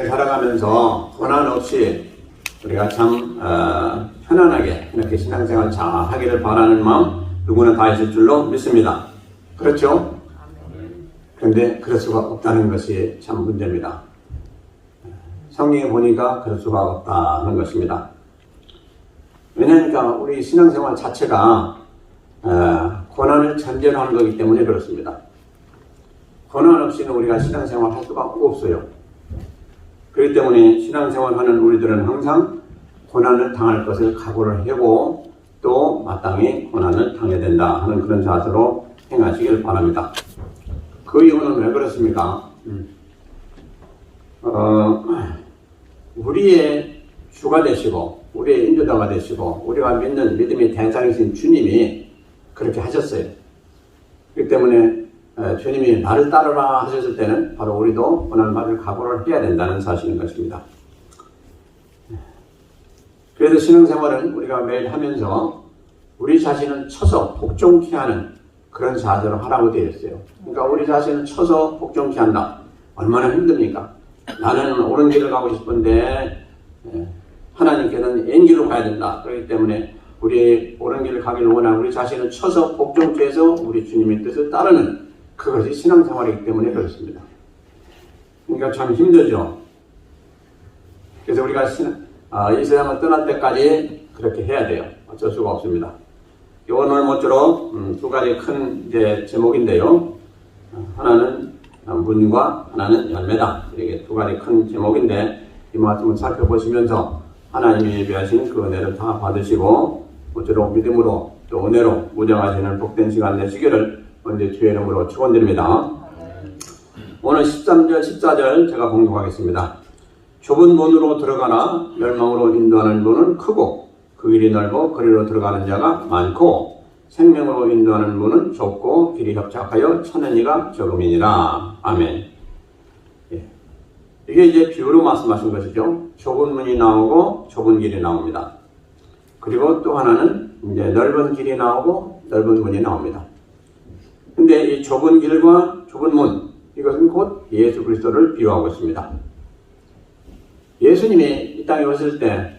살아가면서 고난 없이 우리가 참 편안하게 이렇게 신앙생활 잘 하기를 바라는 마음 누구나 다 있을 줄로 믿습니다. 그렇죠? 그런데 그럴 수가 없다는 것이 참 문제입니다. 성경에 보니까 그럴 수가 없다는 것입니다. 왜냐하니까 우리 신앙생활 자체가 고난을 전제로 하는 거기 때문에 그렇습니다. 고난 없이는 우리가 신앙생활 할 수가 없어요. 그렇기 때문에 신앙생활하는 우리들은 항상 고난을 당할 것을 각오를 하고 또 마땅히 고난을 당해야 된다 하는 그런 자세로 행하시길 바랍니다. 그 이유는 왜 그렇습니까? 우리의 주가 되시고 우리의 인도자가 되시고 우리가 믿는 믿음의 대상이신 주님이 그렇게 하셨어요. 그렇기 때문에 주님이 나를 따르라 하셨을 때는 바로 우리도 고난을 받을 각오를 해야 된다는 사실인 것입니다. 그래서 신앙생활은 우리가 매일 하면서 우리 자신을 쳐서 복종케 하는 그런 자세로 하라고 되어 있어요. 그러니까 우리 자신을 쳐서 복종케 한다. 얼마나 힘듭니까? 나는 옳은 길을 가고 싶은데 하나님께는 N 길로 가야 된다. 그렇기 때문에 우리 옳은 길을 가기를 원하는 우리 자신을 쳐서 복종케 해서 우리 주님의 뜻을 따르는 그것이 신앙생활이기 때문에 그렇습니다. 그러니까 참 힘들죠. 그래서 우리가 이 세상을 떠날 때까지 그렇게 해야 돼요. 어쩔 수가 없습니다. 오늘 모쪼록 두 가지 큰 이제 제목인데요. 하나는 문과 하나는 열매다. 이게 두 가지 큰 제목인데 이 말씀을 살펴보시면서 하나님이 예비하신 그 은혜를 다 받으시고 모쪼록 믿음으로 또 은혜로 무장하시는 복된 시간 되시기를 언제 주의 이름으로 축원드립니다. 오늘 13절 14절 제가 봉독하겠습니다. 좁은 문으로 들어가나 멸망으로 인도하는 문은 크고 그 길이 넓어 그리로 들어가는 자가 많고 생명으로 인도하는 문은 좁고 길이 협착하여 찾는 이가 적음이니라. 아멘. 이게 이제 비유로 말씀하신 것이죠. 좁은 문이 나오고 좁은 길이 나옵니다. 그리고 또 하나는 이제 넓은 길이 나오고 넓은 문이 나옵니다. 근데 이 좁은 길과 좁은 문, 이것은 곧 예수 그리스도를 비유하고 있습니다. 예수님이 이 땅에 오실 때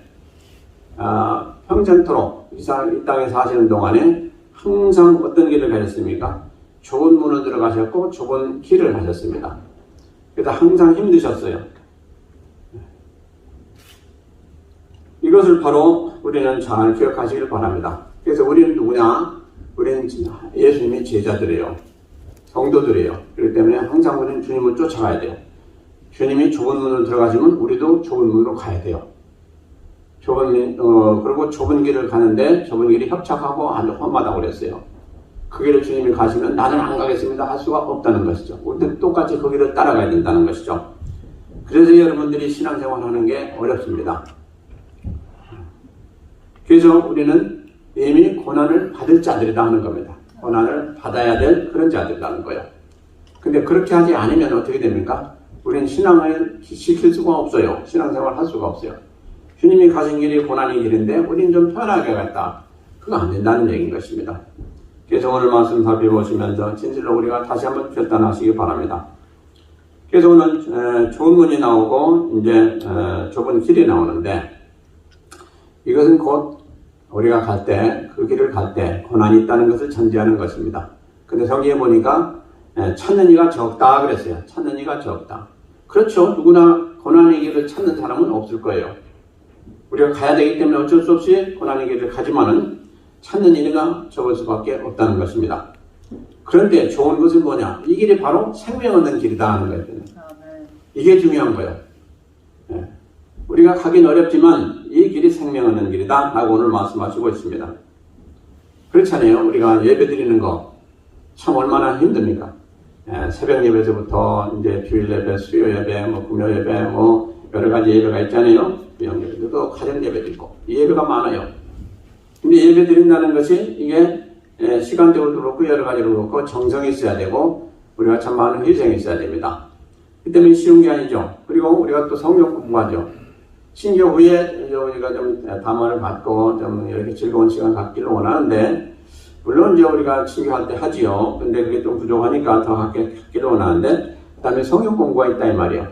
평생토록 이 땅에 사시는 동안에 항상 어떤 길을 가셨습니까? 좁은 문을 들어가셨고 좁은 길을 가셨습니다. 그래서 항상 힘드셨어요. 이것을 바로 우리는 잘 기억하시길 바랍니다. 그래서 우리는 누구냐? 우리는 예수님의 제자들이에요. 성도들이에요. 그렇기 때문에 항상 우리는 주님을 쫓아가야 돼요. 주님이 좁은 문으로 들어가시면 우리도 좁은 문으로 가야 돼요. 그리고 좁은 길을 가는데 좁은 길이 협착하고 아주 험하다고 그랬어요. 그 길을 주님이 가시면 나는 안 가겠습니다 할 수가 없다는 것이죠. 우리도 똑같이 그 길을 따라가야 된다는 것이죠. 그래서 여러분들이 신앙생활 하는 게 어렵습니다. 그래서 우리는 이미 고난을 받을 자들이다 하는 겁니다. 고난을 받아야 될 그런 자들이라는 거예요. 근데 그렇게 하지 않으면 어떻게 됩니까? 우리는 신앙을 지킬 수가 없어요. 신앙생활 할 수가 없어요. 주님이 가신 길이 고난의 길인데 우리는 좀 편하게 갔다. 그거 안 된다는 얘기인 것입니다. 그래서 오늘 말씀 살펴보시면서 진실로 우리가 다시 한번 결단하시기 바랍니다. 그래서 오늘 좋은 문이 나오고 이제 좁은 길이 나오는데 이것은 곧 우리가 갈 때, 그 길을 갈 때 고난이 있다는 것을 전제하는 것입니다. 근데 성경에 보니까 찾는 이가 적다 그랬어요. 찾는 이가 적다. 그렇죠. 누구나 고난의 길을 찾는 사람은 없을 거예요. 우리가 가야 되기 때문에 어쩔 수 없이 고난의 길을 가지만은 찾는 이가 적을 수밖에 없다는 것입니다. 그런데 좋은 것은 뭐냐? 이 길이 바로 생명 얻는 길이다 하는 거예요. 이게 중요한 거예요. 우리가 가긴 어렵지만 이 길이 생명 얻는 길이다 라고 오늘 말씀하시고 있습니다. 그렇잖아요. 우리가 예배 드리는 거 참 얼마나 힘듭니까? 새벽 예배서부터 이제 주일 예배, 수요 예배, 금요 예배, 여러 가지 예배가 있잖아요. 부영 예배도 가정 예배도 있고 이 예배가 많아요. 근데 예배 드린다는 것이 이게 시간적으로도 그렇고 여러 가지로 그렇고 정성이 있어야 되고 우리가 참 많은 희생이 있어야 됩니다. 그 때문에 쉬운 게 아니죠. 그리고 우리가 또 성경 공부하죠. 신교 후에 우리가 좀 담화를 받고 좀 이렇게 즐거운 시간 갖기를 원하는데 물론 이제 우리가 신교할 때 하지요. 근데 그게 좀 부족하니까 더 갖기를 원하는데 그 다음에 성경 공부가 있다 이 말이에요.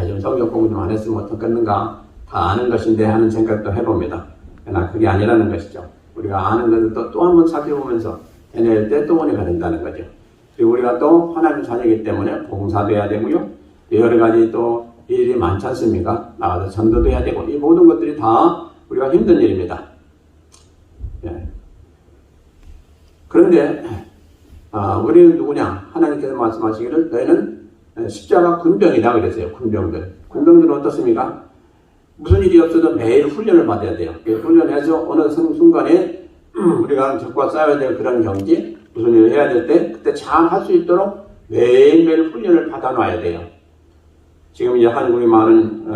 좀 성경 공부 좀 안 했으면 어떻겠는가, 다 아는 것인데 하는 생각도 해봅니다. 그러나 그게 아니라는 것이죠. 우리가 아는 것을 또 한 번 살펴보면서 해낼 때 또 은혜가 된다는 거죠. 그리고 우리가 또 하나님 자녀이기 때문에 봉사도 해야 되고요. 여러 가지 또 일이 많지 않습니까? 나가서 전도도 해야 되고, 이 모든 것들이 다 우리가 힘든 일입니다. 예. 그런데 우리는 누구냐? 하나님께서 말씀하시기를 너희는 십자가 군병이다 그랬어요. 군병들. 군병들은 어떻습니까? 무슨 일이 없어도 매일 훈련을 받아야 돼요. 훈련해서 어느 순간에 우리가 적과 싸워야 될 그런 경기, 무슨 일을 해야 될 때 그때 잘 할 수 있도록 매일매일 훈련을 받아놔야 돼요. 지금 이제 한국이 많은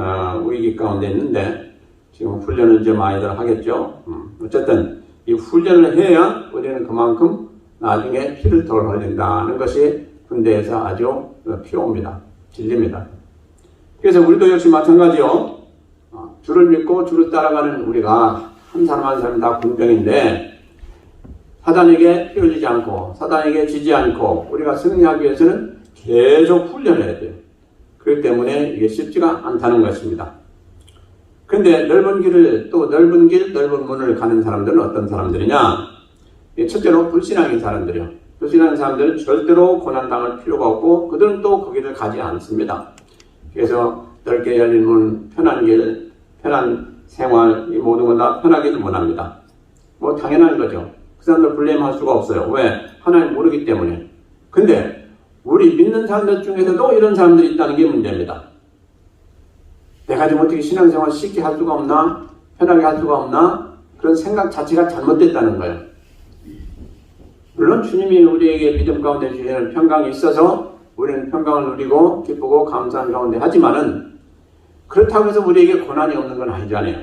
위기 가운데 있는데 지금 훈련을 좀 많이들 하겠죠. 어쨌든 이 훈련을 해야 우리는 그만큼 나중에 피를 덜 흘린다는 것이 군대에서 아주 필요합니다. 진리입니다. 그래서 우리도 역시 마찬가지요. 주를 믿고 주를 따라가는 우리가 한 사람 한 사람 다 군병인데 사단에게 피 흘리지 않고 사단에게 지지 않고 우리가 승리하기 위해서는 계속 훈련을 해야 돼요. 그렇기 때문에 이게 쉽지가 않다는 것입니다. 그런데 넓은 길을 또 넓은 길 넓은 문을 가는 사람들은 어떤 사람들이냐? 첫째로 불신앙인 사람들이요. 불신앙인 사람들은 절대로 고난당할 필요가 없고 그들은 또 그 길을 가지 않습니다. 그래서 넓게 열린 문, 편한 길, 편한 생활, 이 모든 건 다 편하기를 원합니다. 뭐 당연한 거죠. 그 사람들 블레임할 수가 없어요. 왜? 하나님 모르기 때문에. 근데 우리 믿는 사람들 중에서도 이런 사람들이 있다는 게 문제입니다. 내가 좀 어떻게 신앙생활 쉽게 할 수가 없나? 편하게 할 수가 없나? 그런 생각 자체가 잘못됐다는 거예요. 물론 주님이 우리에게 믿음 가운데 주시는 평강이 있어서 우리는 평강을 누리고 기쁘고 감사한 가운데 하지만은 그렇다고 해서 우리에게 고난이 없는 건 아니잖아요.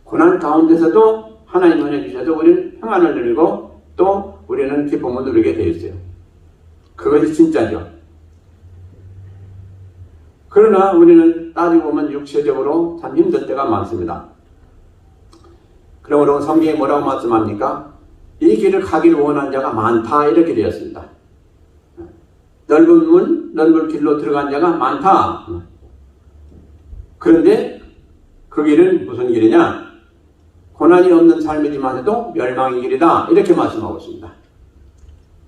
고난 가운데서도 하나님 은혜 주셔서 우리는 평안을 누리고 또 우리는 기쁨을 누리게 되어 있어요. 그것이 진짜죠. 그러나 우리는 따지고 보면 육체적으로 참 힘들 때가 많습니다. 그러므로 성경이 뭐라고 말씀합니까? 이 길을 가기를 원하는 자가 많다 이렇게 되었습니다. 넓은 문, 넓은 길로 들어간 자가 많다. 그런데 그 길은 무슨 길이냐? 고난이 없는 삶이지만 멸망의 길이다 이렇게 말씀하고 있습니다.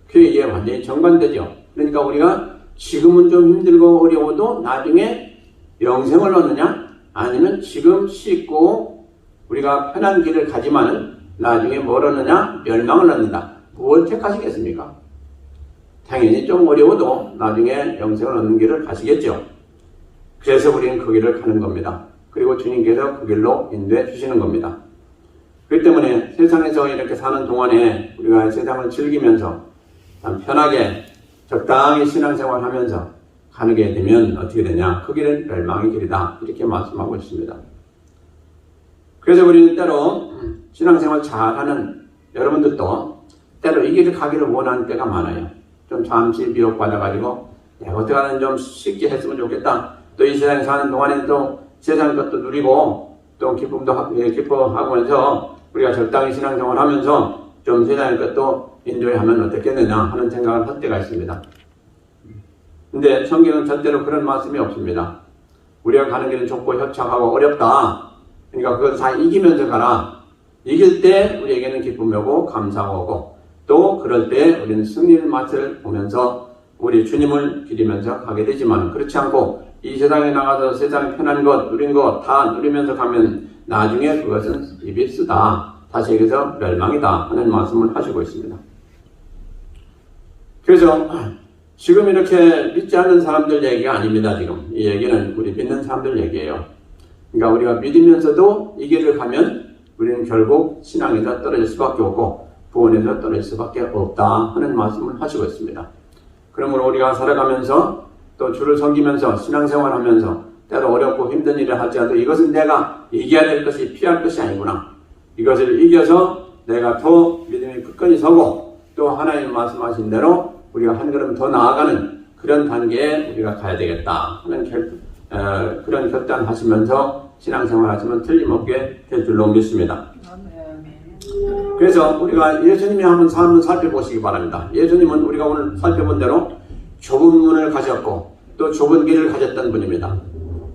그게 이게 완전히 정반대죠. 그러니까 우리가 지금은 좀 힘들고 어려워도 나중에 영생을 얻느냐? 아니면 지금 쉽고 우리가 편한 길을 가지만은 나중에 뭘 얻느냐? 멸망을 얻는다. 뭘 택하시겠습니까? 당연히 좀 어려워도 나중에 영생을 얻는 길을 가시겠죠. 그래서 우리는 그 길을 가는 겁니다. 그리고 주님께서 그 길로 인도해 주시는 겁니다. 그렇기 때문에 세상에서 이렇게 사는 동안에 우리가 세상을 즐기면서 참 편하게 적당히 신앙생활 하면서 가게 되면 어떻게 되냐? 그 길은 멸망의 길이다. 이렇게 말씀하고 있습니다. 그래서 우리는 때로 신앙생활 잘하는 여러분들도 때로 이 길을 가기를 원하는 때가 많아요. 좀 잠시 미혹받아가지고 내가 어떻게 하면 좀 쉽게 했으면 좋겠다. 또 이 세상에 사는 동안에 또 세상 것도 누리고 또 기뻐하면서 우리가 적당히 신앙생활 하면서 좀 세상의 것도 인도하면 어떻겠느냐 하는 생각을 할 때가 있습니다. 근데 성경은 절대로 그런 말씀이 없습니다. 우리가 가는 길은 좁고 협착하고 어렵다. 그러니까 그걸 다 이기면서 가라. 이길 때 우리에게는 기쁨이 오고 감사가 오고 또 그럴 때 우리는 승리의 맛을 보면서 우리 주님을 기리면서 가게 되지만 그렇지 않고 이 세상에 나가서 세상에 편한 것, 누린 것 다 누리면서 가면 나중에 그것은 입이 쓰다. 다시 얘기해서 멸망이다 하는 말씀을 하시고 있습니다. 그래서 지금 이렇게 믿지 않는 사람들 얘기가 아닙니다. 지금 이 얘기는 우리 믿는 사람들 얘기예요. 그러니까 우리가 믿으면서도 이 길을 가면 우리는 결국 신앙에서 떨어질 수밖에 없고 구원에서 떨어질 수밖에 없다 하는 말씀을 하시고 있습니다. 그러므로 우리가 살아가면서 또 주를 섬기면서 신앙생활하면서 때로 어렵고 힘든 일을 하지않아도 이것은 내가 이겨야 될 것이 피할 것이 아니구나. 이것을 이겨서 내가 더 믿음이 굳건히 서고 또 하나님 말씀하신 대로 우리가 한 걸음 더 나아가는 그런 단계에 우리가 가야 되겠다 하는 그런 결단하시면서 신앙생활 하시면 틀림없게 될 줄로 믿습니다. 그래서 우리가 예수님이 한번 삶을 살펴보시기 바랍니다. 예수님은 우리가 오늘 살펴본 대로 좁은 문을 가셨고 또 좁은 길을 가졌던 분입니다.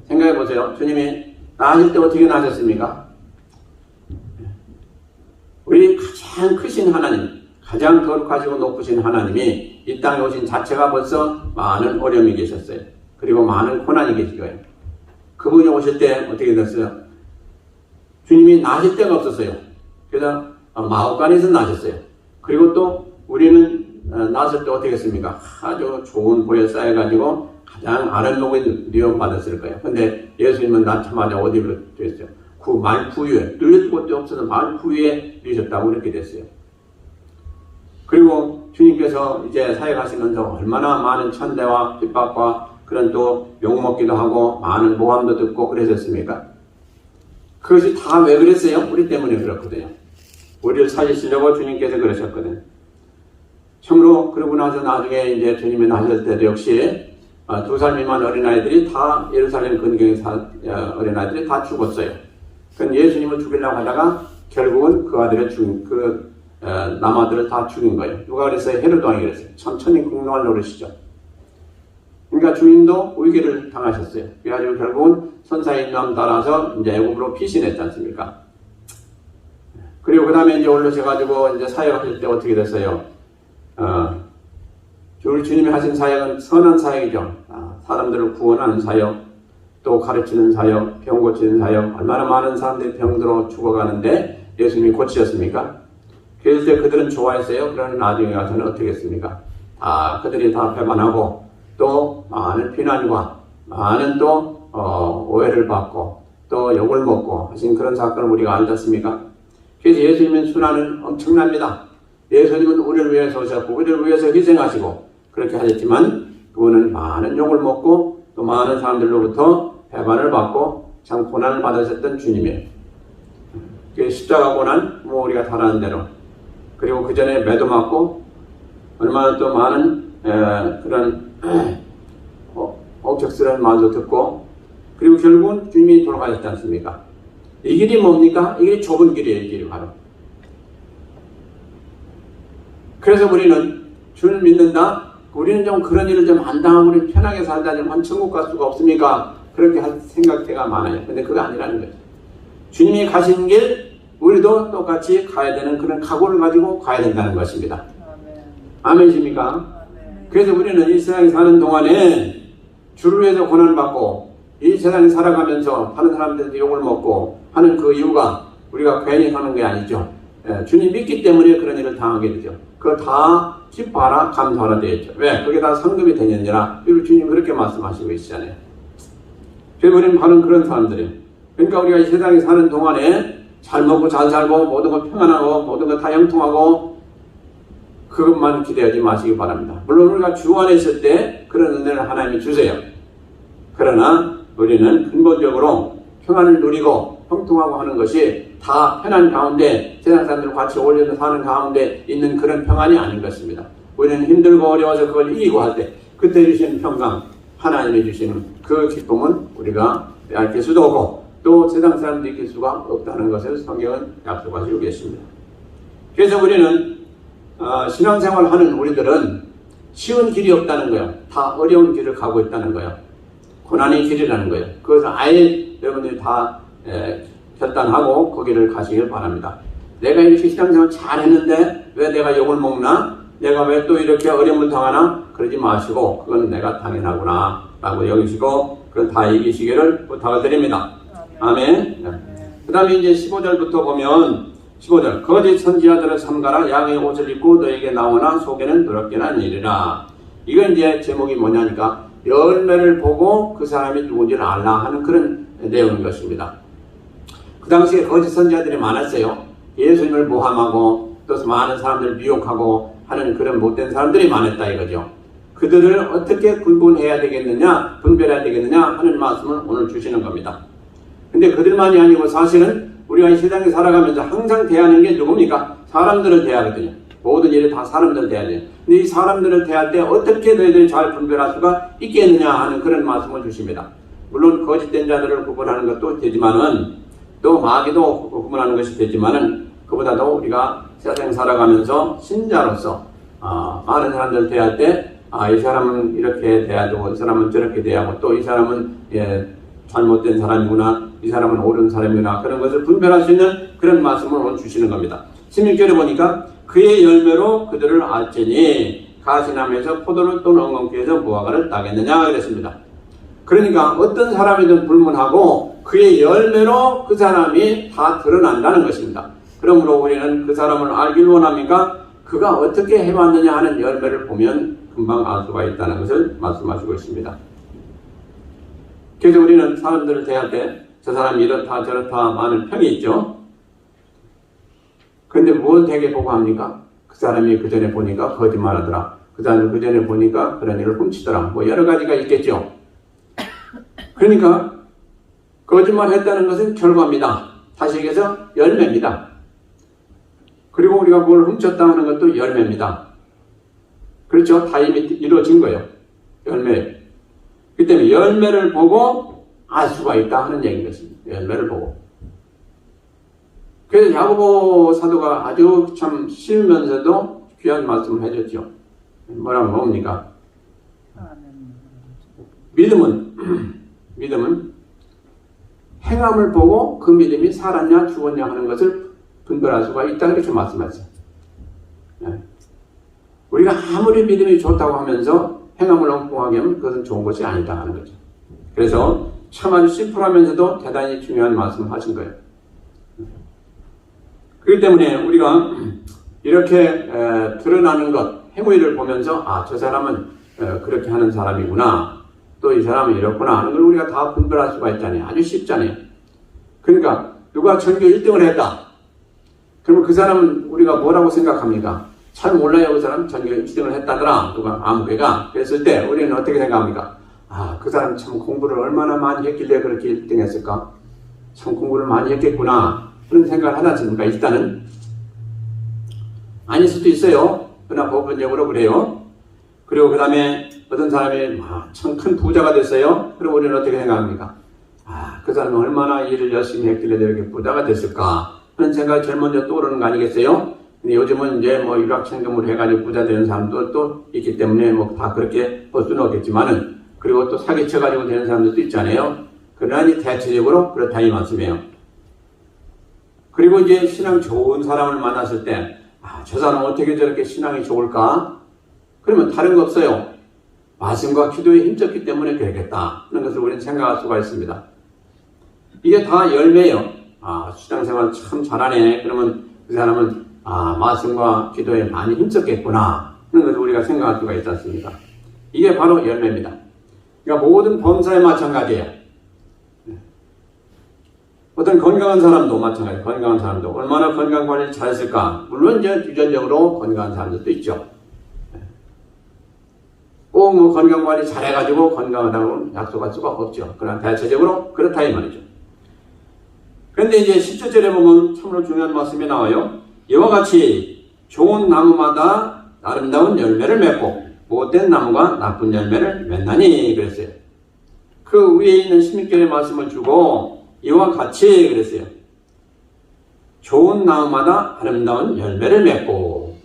생각해 보세요. 주님이 나실 때 어떻게 나셨습니까? 우리 가장 크신 하나님, 가장 거룩하시고 높으신 하나님이 이 땅에 오신 자체가 벌써 많은 어려움이 계셨어요. 그리고 많은 고난이 계실 거예요. 그분이 오실 때 어떻게 됐어요? 주님이 나실 데가 없었어요. 그래서 마옥간에서 나셨어요. 그리고 또 우리는 나설 때 어떻게 했습니까? 아주 좋은 보혈 쌓여가지고 가장 아름다운 미움 받았을 거예요. 근데 예수님은 낳자마자 어디로 됐어요? 말구유에, 뚫릴 곳도 없어서 말구유에 누셨다고 이렇게 됐어요. 그리고 주님께서 이제 사역하시면서 얼마나 많은 천대와 핍박과 그런 또 욕먹기도 하고 많은 모함도 듣고 그러셨습니까? 그것이 다 왜 그랬어요? 우리 때문에 그렇거든요. 우리를 살리시려고 주님께서 그러셨거든요. 참으로 그러고 나서 나중에 이제 주님이 나실 때도 역시 2살 미만 어린아이들이 다 예루살렘 근경의 어린아이들이 다 죽었어요. 그럼 예수님을 죽이려고 하다가 결국은 그 아들을 남아들을 다 죽인 거예요. 누가 그랬어요? 헤롯 왕이 그랬어요. 참 천인국노할 노릇이죠. 그러니까 주님도 위기를 당하셨어요. 그래가지고 결국은 선사의 인도함 따라서 이제 애굽으로 피신했지 않습니까? 그리고 그 다음에 이제 올라오셔가지고 이제 사역하실 때 어떻게 됐어요? 주님이 하신 사역은 선한 사역이죠. 사람들을 구원하는 사역, 또 가르치는 사역, 병 고치는 사역, 얼마나 많은 사람들이 병들어 죽어가는데 예수님이 고치셨습니까? 그랬을 때 그들은 좋아했어요. 그러나 나중에 가서는 어떻게 했습니까? 그들이 다 배반하고 또 많은 비난과 많은 또 오해를 받고 또 욕을 먹고 하신 그런 사건을 우리가 알지 않습니까? 그래서 예수님의 순환은 엄청납니다. 예수님은 우리를 위해서 오셨고 우리를 위해서 희생하시고 그렇게 하셨지만 그분은 많은 욕을 먹고 또 많은 사람들로부터 배반을 받고 참 고난을 받으셨던 주님이에요. 십자가 고난 우리가 다 아는 대로, 그리고 그 전에 매도 맞고 얼마나 또 많은 그런 억척스러운 말도 듣고, 그리고 결국은 주님이 돌아가셨지 않습니까? 이 길이 뭡니까? 이 길이 좁은 길이에요. 이 길이 바로. 그래서 우리는 주를 믿는다? 우리는 좀 그런 일을 좀 안 당하고 우리 편하게 살다 좀 한 천국 갈 수가 없습니까? 그렇게 할 생각대가 많아요. 근데 그거 아니라는 거죠. 주님이 가신 길 우리도 똑같이 가야 되는 그런 각오를 가지고 가야 된다는 것입니다. 아멘이십니까? 그래서 우리는 이 세상에 사는 동안에 주를 위해서 고난받고 이 세상에 살아가면서 다른 사람들한테 욕을 먹고 하는 그 이유가 우리가 괜히 하는 게 아니죠. 주님 믿기 때문에 그런 일을 당하게 되죠. 그거 다 기뻐하라 감사하라 되어있죠. 왜? 그게 다 상급이 되느니라. 그리고 주님 그렇게 말씀하시고 계시잖아요. 그래서 우리는 바로 그런 사람들이에요. 그러니까 우리가 이 세상에 사는 동안에 잘 먹고 잘 살고 모든 거 평안하고 모든 거 다 형통하고 그것만 기대하지 마시기 바랍니다. 물론 우리가 주 안에 있을 때 그런 은혜를 하나님이 주세요. 그러나 우리는 근본적으로 평안을 누리고 형통하고 하는 것이 다 편안 가운데 세상 사람들과 같이 어울려서 사는 가운데 있는 그런 평안이 아닌 것입니다. 우리는 힘들고 어려워서 그걸 이기고 할 때 그때 주시는 평강, 하나님이 주시는 그 기쁨은 우리가 빼앗길 수도 없고 또 세상 사람들이 이길 수가 없다는 것을 성경은 약속하시고 계십니다. 그래서 우리는 신앙생활을 하는 우리들은 쉬운 길이 없다는 거예요. 다 어려운 길을 가고 있다는 거예요. 고난의 길이라는 거예요. 그것을 아예 여러분들이 다 결단하고 거기를 가시길 바랍니다. 내가 이렇게 신앙생활 잘했는데 왜 내가 욕을 먹나? 내가 왜 또 이렇게 어려움을 당하나? 그러지 마시고 그건 내가 당연하구나 라고 여기시고 그걸 다 이기시기를 부탁을 드립니다. 아멘. 그 다음에 이제 15절부터 보면 15절 거짓 선지자들을 삼가라. 양의 옷을 입고 너에게 나오나 속에는 더럽게나 이르라. 이건 이제 제목이 뭐냐니까 열매를 보고 그 사람이 누군지를 알라 하는 그런 내용인 것입니다. 그 당시에 거짓 선지자들이 많았어요. 예수님을 모함하고 또 많은 사람들을 미혹하고 하는 그런 못된 사람들이 많았다 이거죠. 그들을 어떻게 구분해야 되겠느냐, 분별해야 되겠느냐 하는 말씀을 오늘 주시는 겁니다. 근데 그들만이 아니고 사실은 우리가 이 세상에 살아가면서 항상 대하는 게 누굽니까? 사람들을 대하거든요. 모든 일이 다 사람들을 대해야 돼요. 근데 이 사람들을 대할 때 어떻게 너희들이 잘 분별할 수가 있겠느냐 하는 그런 말씀을 주십니다. 물론 거짓된 자들을 구분하는 것도 되지만은 또 마귀도 구분하는 것이 되지만은 그보다도 우리가 세상에 살아가면서 신자로서 많은 사람들 대할 때 이 사람은 이렇게 대하고 이 사람은 저렇게 대하고 또 이 사람은 잘못된 사람이구나, 이 사람은 옳은 사람이구나, 그런 것을 분별할 수 있는 그런 말씀을 오늘 주시는 겁니다. 16절에 보니까 그의 열매로 그들을 알지니 가시나무에서 포도를 또는 엉겅퀴에서 무화과를 따겠느냐 그랬습니다. 그러니까 어떤 사람이든 불문하고 그의 열매로 그 사람이 다 드러난다는 것입니다. 그러므로 우리는 그 사람을 알길 원합니까? 그가 어떻게 해왔느냐 하는 열매를 보면 금방 알 수가 있다는 것을 말씀하시고 있습니다. 그래서 우리는 사람들을 대할 때 저 사람이 이렇다 저렇다 많은 평이 있죠. 그런데 뭘 되게 보고 합니까? 그 사람이 그 전에 보니까 거짓말하더라. 그 사람이 그 전에 보니까 그런 일을 훔치더라. 뭐 여러 가지가 있겠죠. 그러니까 거짓말했다는 것은 결과입니다. 다시 얘기해서 열매입니다. 그리고 우리가 뭘 훔쳤다 하는 것도 열매입니다. 그렇죠? 다 이미 이루어진 거예요. 열매. 그 때문에 열매를 보고 알 수가 있다 하는 얘기인 것입니다. 열매를 보고. 그래서 야고보 사도가 아주 참 쉬우면서도 귀한 말씀을 해줬죠. 뭐라고 뭡니까? 믿음은 행함을 보고 그 믿음이 살았냐 죽었냐 하는 것을 분별할 수가 있다 이렇게 말씀하죠. 우리가 아무리 믿음이 좋다고 하면서 행함을 엉뚱하게 하면 그것은 좋은 것이 아니다 하는 거죠. 그래서 참 아주 심플하면서도 대단히 중요한 말씀을 하신 거예요. 그렇기 때문에 우리가 이렇게 드러나는 것, 행위를 보면서 저 사람은 그렇게 하는 사람이구나, 또 이 사람은 이렇구나 하는 걸 우리가 다 분별할 수가 있잖아요. 아주 쉽잖아요. 그러니까 누가 전교 1등을 했다. 그러면 그 사람은 우리가 뭐라고 생각합니까? 잘 몰라요. 그 사람 전교 1등을 했다더라. 누가 아무개가 그랬을 때 우리는 어떻게 생각합니까? 그 사람 참 공부를 얼마나 많이 했길래 그렇게 1등 했을까? 참 공부를 많이 했겠구나. 그런 생각을 하지 않습니까? 일단은 아닐 수도 있어요. 그러나 법원적으로 그래요. 그리고 그 다음에 어떤 사람이 참 큰 부자가 됐어요. 그럼 우리는 어떻게 생각합니까? 그 사람이 얼마나 일을 열심히 했길래 이렇게 부자가 됐을까? 그런 생각이 제일 먼저 떠오르는 거 아니겠어요? 근데 요즘은 이제 뭐 일확천금을 해가지고 부자 되는 사람도 또 있기 때문에 뭐 다 그렇게 볼 수는 없겠지만은, 그리고 또 사기쳐가지고 되는 사람들도 있잖아요. 그러나 대체적으로 그렇다 이 말씀이에요. 그리고 이제 신앙 좋은 사람을 만났을 때, 저 사람은 어떻게 저렇게 신앙이 좋을까? 그러면 다른 거 없어요. 말씀과 기도에 힘썼기 때문에 그러겠다. 그런 것을 우리는 생각할 수가 있습니다. 이게 다 열매예요. 신앙생활 참 잘하네. 그러면 그 사람은 말씀과 기도에 많이 힘썼겠구나. 그런 것을 우리가 생각할 수가 있지 않습니까? 이게 바로 열매입니다. 그러니까 모든 범사에 마찬가지예요. 어떤 건강한 사람도 마찬가지예요. 건강한 사람도 얼마나 건강 관리를 잘했을까? 물론 이제 유전적으로 건강한 사람들도 있죠. 꼭 뭐 건강 관리 잘해가지고 건강하다고 약속할 수가 없죠. 그러나 대체적으로 그렇다 이 말이죠. 그런데 이제 10절에 보면 참으로 중요한 말씀이 나와요. 이와 같이 좋은 나무마다 아름다운 열매를 맺고 못된 나무가 나쁜 열매를 맺나니 그랬어요. 그 위에 있는 16절의 말씀을 주고 이와 같이 그랬어요. 좋은 나무마다 아름다운 열매를 맺고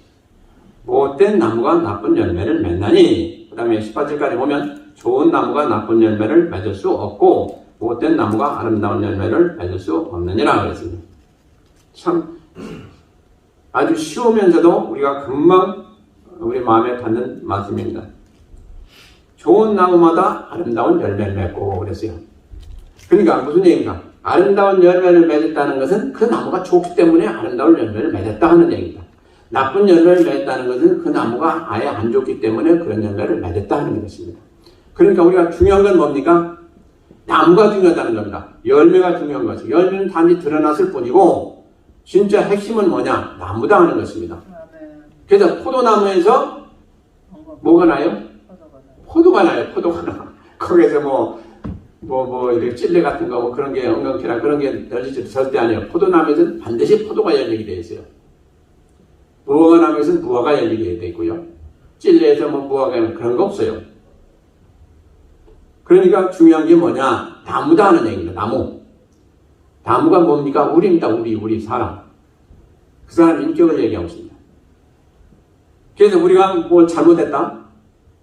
못된 나무가 나쁜 열매를 맺나니, 그 다음에 18절까지 보면 좋은 나무가 나쁜 열매를 맺을 수 없고 못된 나무가 아름다운 열매를 맺을 수 없느니라 그랬습니다. 참 아주 쉬우면서도 우리가 금방 우리 마음에 닿는 말씀입니다. 좋은 나무마다 아름다운 열매를 맺고 그랬어요. 그러니까 무슨 얘기인가? 아름다운 열매를 맺었다는 것은 그 나무가 좋기 때문에 아름다운 열매를 맺었다 하는 얘기입니다. 나쁜 열매를 맺었다는 것은 그 나무가 아예 안 좋기 때문에 그런 열매를 맺었다 하는 것입니다. 그러니까 우리가 중요한 건 뭡니까? 나무가 중요하다는 겁니다. 열매가 중요한 것이. 열매는 단지 드러났을 뿐이고 진짜 핵심은 뭐냐? 나무다 하는 것입니다. 그래서 포도나무에서 뭐가 나요? 포도가 나요. 포도가 나. 거기에서 이렇게 찔레 같은 거, 뭐 그런 게 엉겅퀴나 그런 게 열리지 절대 아니에요. 포도나무에서는 반드시 포도가 열리게 되어 있어요. 무화과나무에서는 무화과 열리게 되어 있고요. 찔레에서 무화과 그런 거 없어요. 그러니까 중요한 게 뭐냐? 나무다 하는 얘기입니다. 나무. 나무가 뭡니까? 우리입니다. 우리 사람. 그 사람 인격을 얘기하고 있습니다. 그래서 우리가 뭘 잘못했다?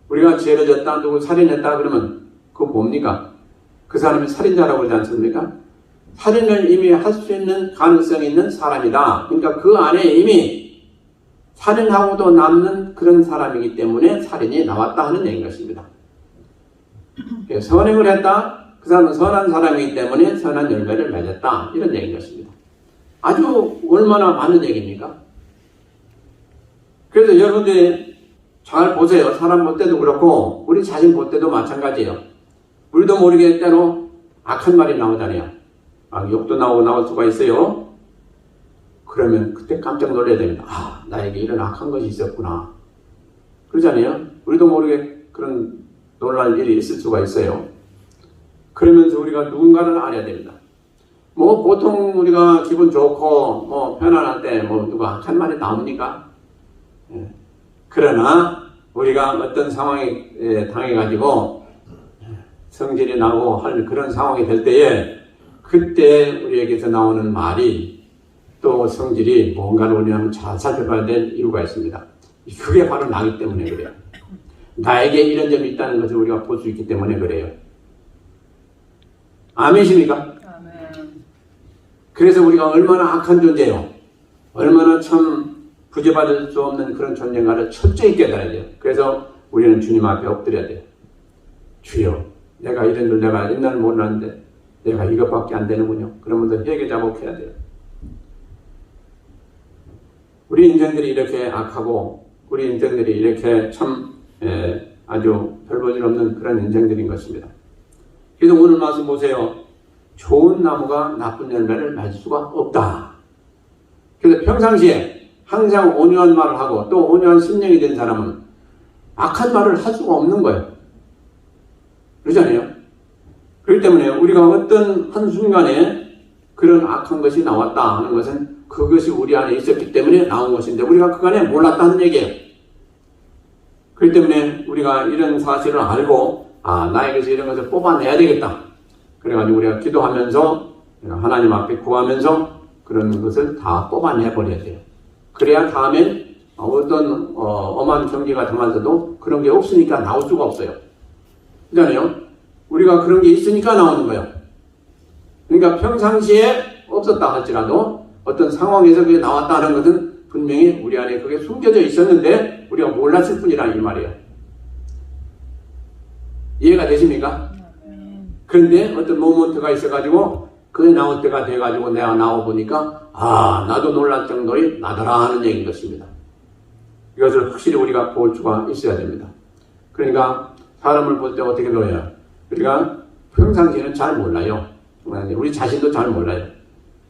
우리가 죄를 졌다, 누구 살인했다 그러면 그거 뭡니까? 그 사람이 살인자라고 그러지 않습니까? 살인을 이미 할 수 있는 가능성이 있는 사람이다. 그러니까 그 안에 이미 살인하고도 남는 그런 사람이기 때문에 살인이 나왔다 하는 얘기인 것입니다. 선행을 했다. 그 사람은 선한 사람이기 때문에 선한 열매를 맺었다. 이런 얘기인 것입니다. 아주 얼마나 많은 얘기입니까? 그래서 여러분들이 잘 보세요. 사람 볼 때도 그렇고 우리 자신 볼 때도 마찬가지예요. 우리도 모르게 때로 악한 말이 나오잖아요. 욕도 나올 수가 있어요. 그러면 그때 깜짝 놀라야 됩니다. 아, 나에게 이런 악한 것이 있었구나. 그러잖아요. 우리도 모르게 그런 놀랄 일이 있을 수가 있어요. 그러면서 우리가 누군가를 알아야 됩니다. 뭐 보통 우리가 기분 좋고 뭐 편안할 때 뭐 누가 악한 말이 나옵니까? 그러나 우리가 어떤 상황에 당해가지고 성질이 나고 할 그런 상황이 될 때에 그때 우리에게서 나오는 말이 또 성질이 뭔가를 우리는 잘 살펴봐야 될 이유가 있습니다. 그게 바로 나기 때문에 그래요. 나에게 이런 점이 있다는 것을 우리가 볼 수 있기 때문에 그래요. 아멘이십니까? 아멘. 그래서 우리가 얼마나 악한 존재예요. 얼마나 참 구제받을 수 없는 그런 존재인가를 철저히 깨달아야 돼요. 그래서 우리는 주님 앞에 엎드려야 돼요. 주여, 내가 이런 줄 내가 옛날에 몰랐는데 내가 이것밖에 안 되는군요. 그러면서 회개자복해야 돼요. 우리 인생들이 이렇게 악하고 우리 인생들이 이렇게 참 아주 별 볼 일 없는 그런 인생들인 것입니다. 그래서 오늘 말씀 보세요. 좋은 나무가 나쁜 열매를 맺을 수가 없다. 그래서 평상시에 항상 온유한 말을 하고 또 온유한 심령이 된 사람은 악한 말을 할 수가 없는 거예요. 그러잖아요. 그렇기 때문에 우리가 어떤 한순간에 그런 악한 것이 나왔다 하는 것은 그것이 우리 안에 있었기 때문에 나온 것인데 우리가 그간에 몰랐다는 얘기예요. 그렇기 때문에 우리가 이런 사실을 알고 나에게서 이런 것을 뽑아내야 되겠다. 그래가지고 우리가 기도하면서 하나님 앞에 구하면서 그런 것을 다 뽑아내버려야 돼요. 그래야 다음엔 어떤 엄한 경기가 당하서도 그런 게 없으니까 나올 수가 없어요. 그렇잖아요. 우리가 그런 게 있으니까 나오는 거예요. 그러니까 평상시에 없었다 할지라도 어떤 상황에서 그게 나왔다는 것은 분명히 우리 안에 그게 숨겨져 있었는데 우리가 몰랐을 뿐이라는 이 말이에요. 이해가 되십니까? 그런데 어떤 모먼트가 있어가지고 그게 나올 때가 돼가지고 내가 나와보니까 나도 놀랄 정도의 나더라 하는 얘기인 것입니다. 이것을 확실히 우리가 볼 수가 있어야 됩니다. 그러니까 사람을 볼 때 어떻게 보여요? 우리가 평상시에는 잘 몰라요. 우리 자신도 잘 몰라요.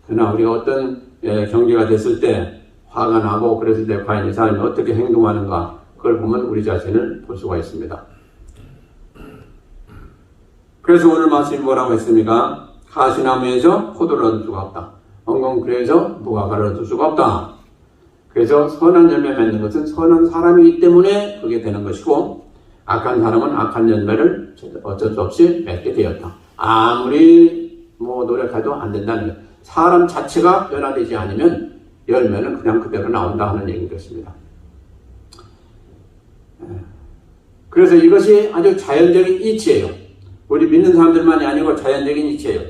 그러나 우리가 어떤 경계가 됐을 때 화가 나고 그랬을 때 과연 이 사람이 어떻게 행동하는가 그걸 보면 우리 자신을 볼 수가 있습니다. 그래서 오늘 말씀이 뭐라고 했습니까? 가시나무에서 포도를 얻을 수가 없다. 엉겅퀴에서 무화과를 얻을 수가 없다. 그래서 선한 열매 맺는 것은 선한 사람이기 때문에 그게 되는 것이고 악한 사람은 악한 열매를 어쩔 수 없이 맺게 되었다. 아무리 노력해도 안 된다는 거예요. 사람 자체가 변화되지 않으면 열매는 그냥 그대로 나온다 하는 얘기인 것입니다. 그래서 이것이 아주 자연적인 이치예요. 우리 믿는 사람들만이 아니고 자연적인 이치예요.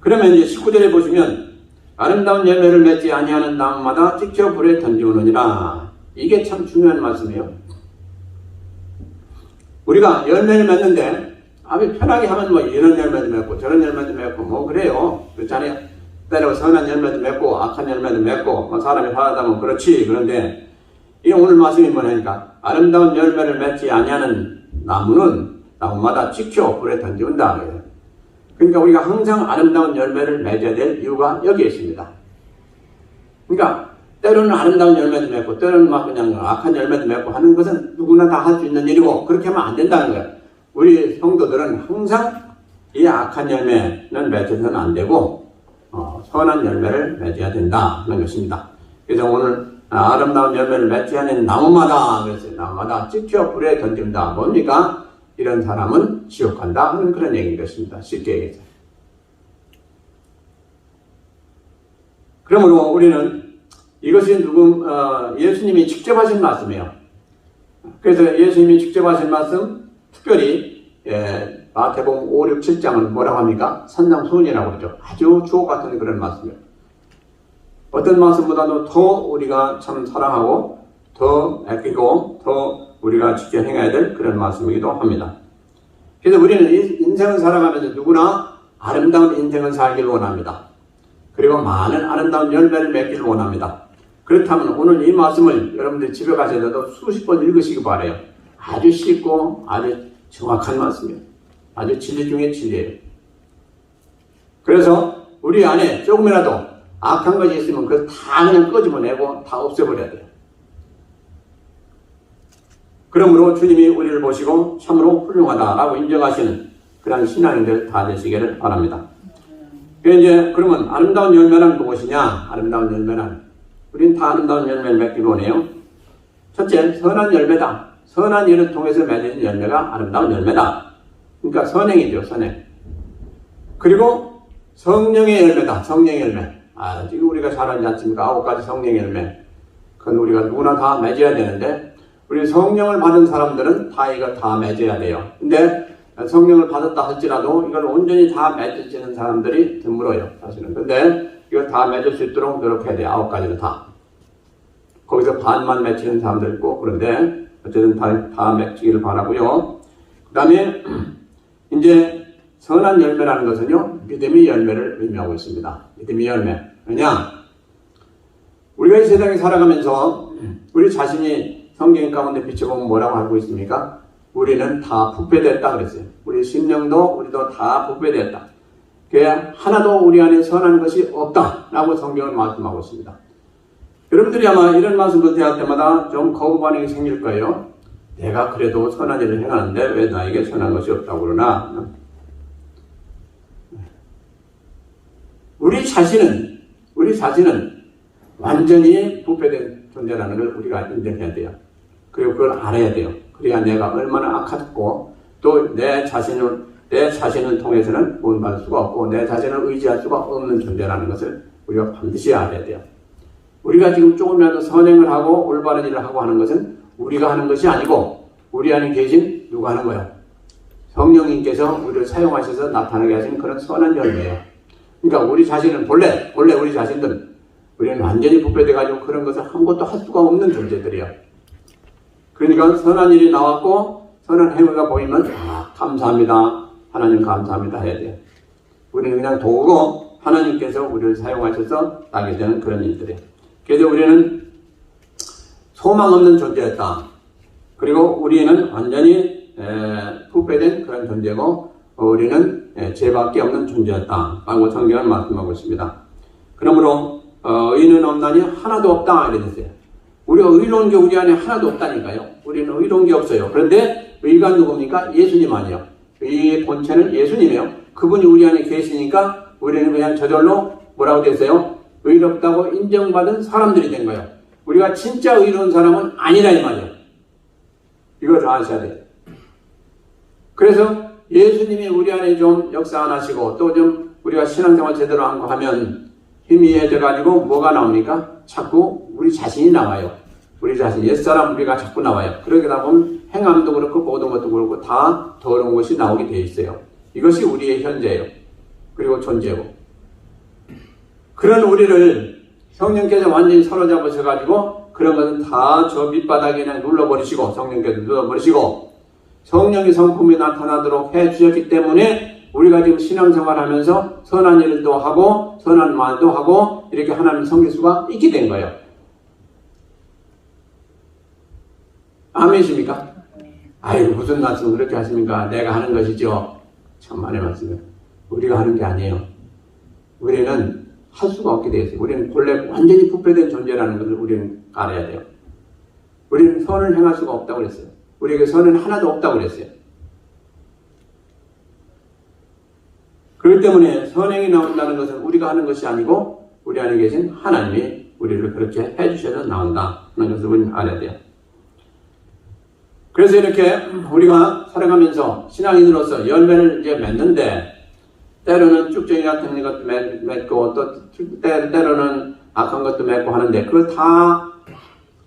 그러면 이제 19절에 보시면 아름다운 열매를 맺지 아니하는 나무마다 찍혀 불에 던지우느니라. 이게 참 중요한 말씀이에요. 우리가 열매를 맺는데 아주 편하게 하면 이런 열매도 맺고 저런 열매도 맺고 그래요. 그렇잖아요. 때로 선한 열매도 맺고 악한 열매도 맺고 사람이 살아가면 그렇지. 그런데 이 오늘 말씀이 뭐냐니까 아름다운 열매를 맺지 아니하는 나무마다 찍혀 불에 던지운다. 그러니까 우리가 항상 아름다운 열매를 맺어야 될 이유가 여기에 있습니다. 그러니까 때로는 아름다운 열매도 맺고 때로는 그냥 악한 열매도 맺고 하는 것은 누구나 다 할 수 있는 일이고 그렇게 하면 안 된다는 거예요. 우리 성도들은 항상 이 악한 열매는 맺어서는 안 되고 선한 열매를 맺어야 된다 하는 것입니다. 그래서 오늘 아름다운 열매를 맺지 않는 나무마다 그랬어요. 나무마다 찍혀 불에 던진다. 뭡니까? 이런 사람은 지옥간다 하는 그런 얘기인 것입니다. 쉽게 얘기해서. 그러므로 우리는 이것이 예수님이 직접 하신 말씀이에요. 그래서 예수님이 직접 하신 말씀, 특별히 마태복음 5, 6, 7장은 뭐라고 합니까? 산상수훈이라고 그러죠. 아주 주옥 같은 그런 말씀이에요. 어떤 말씀보다도 더 우리가 참 사랑하고 더 아끼고 더 우리가 지켜 행해야 될 그런 말씀이기도 합니다. 그래서 우리는 인생을 살아가면서 누구나 아름다운 인생을 살기를 원합니다. 그리고 많은 아름다운 열매를 맺기를 원합니다. 그렇다면 오늘 이 말씀을 여러분들 집에 가셔도 수십 번 읽으시기 바라요. 아주 쉽고 아주 정확한 말씀이에요. 아주 진리 중에 진리예요. 그래서 우리 안에 조금이라도 악한 것이 있으면 그걸 다 그냥 끄집어내고 다 없애버려야 돼요. 그러므로 주님이 우리를 보시고 참으로 훌륭하다라고 인정하시는 그런 신앙인들 다 되시기를 바랍니다. 그러면 아름다운 열매란 무엇이냐? 아름다운 열매란 우린 다 아름다운 열매를 맺기로 원해요. 첫째, 선한 열매다. 선한 일을 통해서 맺는 열매가 아름다운 열매다. 그러니까 선행이죠, 선행. 그리고 성령의 열매다. 성령의 열매. 지금 우리가 잘 알지 않습니까? 9가지 성령의 열매. 그건 우리가 누구나 다 맺어야 되는데 우리 성령을 받은 사람들은 다 이걸 다 맺어야 돼요. 근데 성령을 받았다 할지라도 이걸 온전히 다 맺어지는 사람들이 드물어요, 사실은. 근데 이걸 다 맺을 수 있도록 노력해야 돼요. 9가지는 다. 거기서 반만 맺히는 사람들 있고, 그런데 어쨌든 다 맺히기를 바라고요. 그 다음에 이제 선한 열매라는 것은요, 믿음의 열매를 의미하고 있습니다. 믿음의 열매. 왜냐? 우리가 이 세상에 살아가면서 우리 자신이 성경 가운데 비춰보면 뭐라고 알고 있습니까? 우리는 다 부패됐다 그랬어요. 우리 심령도 우리도 다 부패됐다. 하나도 우리 안에 선한 것이 없다라고 성경은 말씀하고 있습니다. 여러분들이 아마 이런 말씀을 대할 때마다 좀 거부 반응이 생길 거예요. 내가 그래도 선한 일을 행하는데 왜 나에게 선한 것이 없다고 그러나? 우리 자신은 완전히 부패된 존재라는 걸 우리가 인정해야 돼요. 그리고 그걸 알아야 돼요. 그래야 내가 얼마나 악하고 또 내 자신을 통해서는 구원받을 수가 없고 내 자신을 의지할 수가 없는 존재라는 것을 우리가 반드시 알아야 돼요. 우리가 지금 조금이라도 선행을 하고 올바른 일을 하고 하는 것은 우리가 하는 것이 아니고 우리 안에 계신 누가 하는 거예요? 성령님께서 우리를 사용하셔서 나타나게 하신 그런 선한 열매예요. 그러니까 우리 자신은 본래 우리 자신들은 우리는 완전히 부패돼가지고 그런 것을 아무것도 할 수가 없는 존재들이에요. 그러니까 선한 일이 나왔고 선한 행위가 보이면 감사합니다. 하나님 감사합니다 해야 돼요. 우리는 그냥 도구고 하나님께서 우리를 사용하셔서 나게 되는 그런 일들이에요. 그래서 우리는 소망 없는 존재였다. 그리고 우리는 완전히 부패된 그런 존재고 우리는 죄밖에 없는 존재였다 라고 성경은 말씀하고 있습니다. 그러므로 의는 없나니 하나도 없다 이렇게 됐어요. 우리가 의로운 게 우리 안에 하나도 없다니까요. 우리는 의로운 게 없어요. 그런데 의가 누굽니까? 예수님 아니에요. 의의 본체는 예수님이에요. 그분이 우리 안에 계시니까 우리는 그냥 저절로 뭐라고 됐어요? 의롭다고 인정받은 사람들이 된 거예요. 우리가 진짜 의로운 사람은 아니라 이 말이에요. 이걸 아셔야 돼요. 그래서 예수님이 우리 안에 좀 역사 안 하시고 또 좀 우리가 신앙생활 제대로 한 거 하면 희미해져가지고 뭐가 나옵니까? 자꾸 우리 자신이 나와요. 우리 자신, 옛사람 우리가 자꾸 나와요. 그러다 보면 행함도 그렇고 모든 것도 그렇고 다 더러운 것이 나오게 돼 있어요. 이것이 우리의 현재예요. 그리고 존재고. 그런 우리를 성령께서 완전히 사로잡으셔가지고 그런 것은 다 저 밑바닥에 그냥 눌러버리시고 성령께서 눌러버리시고 성령의 성품이 나타나도록 해주셨기 때문에 우리가 지금 신앙생활 하면서 선한 일도 하고 선한 말도 하고 이렇게 하나님 섬길 수가 있게 된 거예요. 아멘이십니까? 아이고 무슨 말씀을 그렇게 하십니까? 내가 하는 것이죠. 참만의 말씀이에요. 우리가 하는 게 아니에요. 우리는 할 수가 없게 되어 있어요. 우리는 본래 완전히 부패된 존재라는 것을 우리는 알아야 돼요. 우리는 선을 행할 수가 없다고 그랬어요. 우리에게 선은 하나도 없다고 그랬어요. 그렇기 때문에 선행이 나온다는 것은 우리가 하는 것이 아니고 우리 안에 계신 하나님이 우리를 그렇게 해주셔서 나온다는 것을 우리는 알아야 돼요. 그래서 이렇게 우리가 살아가면서 신앙인으로서 열매를 이제 맺는데 때로는 쭉정이 같은 것도 맺고 또 때로는 악한 것도 맺고 하는데 그걸 다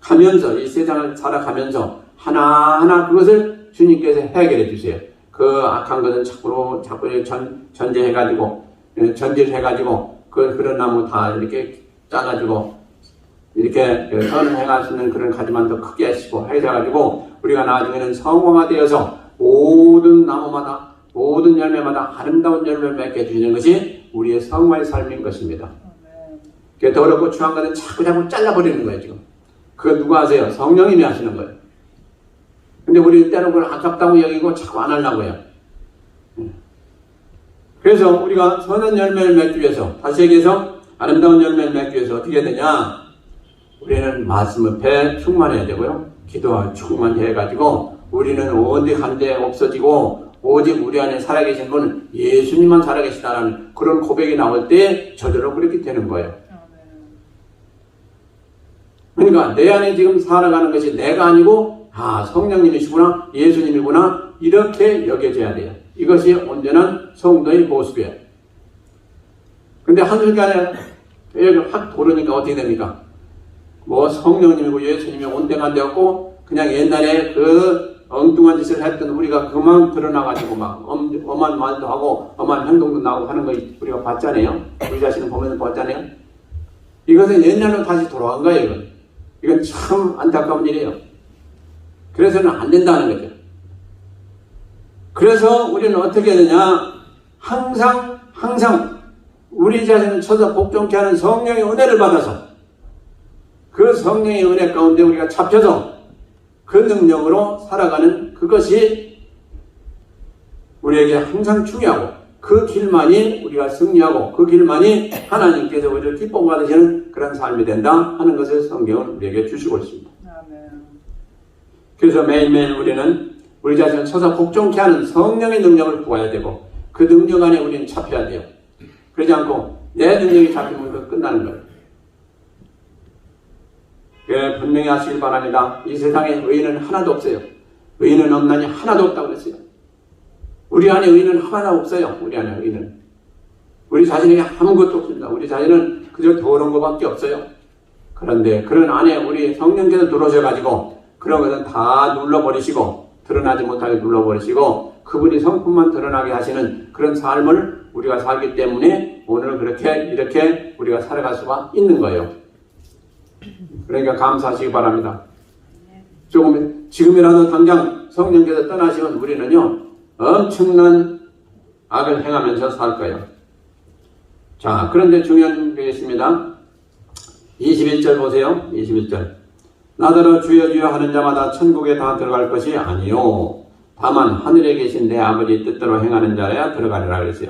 가면서 이 세상을 살아가면서 하나하나 그것을 주님께서 해결해 주세요. 그 악한 것은 자꾸 전제해가지고 그런 나무 다 이렇게 짜가지고 이렇게 선을 행할 수 있는 그런 가지만 더 크게 하시고 해가지고 우리가 나중에는 성공화되어서 모든 나무마다 모든 열매마다 아름다운 열매를 맺게 해주시는 것이 우리의 성화의 삶인 것입니다. 더럽고 추한 것은 자꾸 잘라버리는 거예요. 지금 그거 누가 하세요? 성령님이 하시는 거예요. 근데 우리 때로 그걸 아깝다고 여기고 자꾸 안 하려고 해요. 그래서 우리가 선한 열매를 맺기 위해서, 다시 얘기해서 아름다운 열매를 맺기 위해서 어떻게 해야 되냐? 우리는 말씀 앞에 충만해야 되고요. 기도와 충만해가지고 우리는 어디 한데 없어지고 오직 우리 안에 살아계신 분은 예수님만 살아계시다라는 그런 고백이 나올 때 저절로 그렇게 되는 거예요. 그러니까 내 안에 지금 살아가는 것이 내가 아니고 성령님이시구나, 예수님이구나, 이렇게 여겨져야 돼요. 이것이 온전한 성도의 모습이에요. 근데 한순간에 여기 확 도르니까 어떻게 됩니까? 뭐 성령님이고 예수님이 온데간 되었고 그냥 옛날에 그 엉뚱한 짓을 했던 우리가 그만 드러나가지고 막 엄한 말도 하고 엄한 행동도 나오고 하는 거 우리가 봤잖아요. 우리 자신을 보면서 봤잖아요. 이것은 옛날로 다시 돌아간 거예요. 이건 참 안타까운 일이에요. 그래서는 안 된다는 거죠. 그래서 우리는 어떻게 해야 되냐? 항상 우리 자신을 쳐서 복종케 하는 성령의 은혜를 받아서 그 성령의 은혜 가운데 우리가 잡혀서 그 능력으로 살아가는 그것이 우리에게 항상 중요하고 그 길만이 우리가 승리하고 그 길만이 하나님께서 우리를 기뻐 받으시는 그런 삶이 된다 하는 것을 성경은 우리에게 주시고 있습니다. 그래서 매일매일 우리는 우리 자신을 쳐서 복종케 하는 성령의 능력을 구해야 되고 그 능력 안에 우리는 잡혀야 돼요. 그러지 않고 내 능력이 잡히면 그 끝나는 거예요. 예, 분명히 하시길 바랍니다. 이 세상에 의인은 하나도 없어요. 의인은 없나니 하나도 없다고 그랬어요. 우리 안에 의인은 하나 없어요. 우리 안에 의인은. 우리 자신에게 아무것도 없습니다. 우리 자신은 그저 더러운 것밖에 없어요. 그런데 그런 안에 우리 성령께서 들어오셔가지고 그런 것은 다 눌러버리시고 드러나지 못하게 눌러버리시고 그분이 성품만 드러나게 하시는 그런 삶을 우리가 살기 때문에 오늘 이렇게 우리가 살아갈 수가 있는 거예요. 그러니까 감사하시기 바랍니다. 지금이라도 당장 성령께서 떠나시면 우리는요 엄청난 악을 행하면서 살 거예요. 자, 그런데 중요한 게 있습니다. 21절 보세요. 21절. 나더러 주여 주여 하는 자마다 천국에 다 들어갈 것이 아니요 다만 하늘에 계신 내 아버지 뜻대로 행하는 자라야 들어가리라 그랬어요.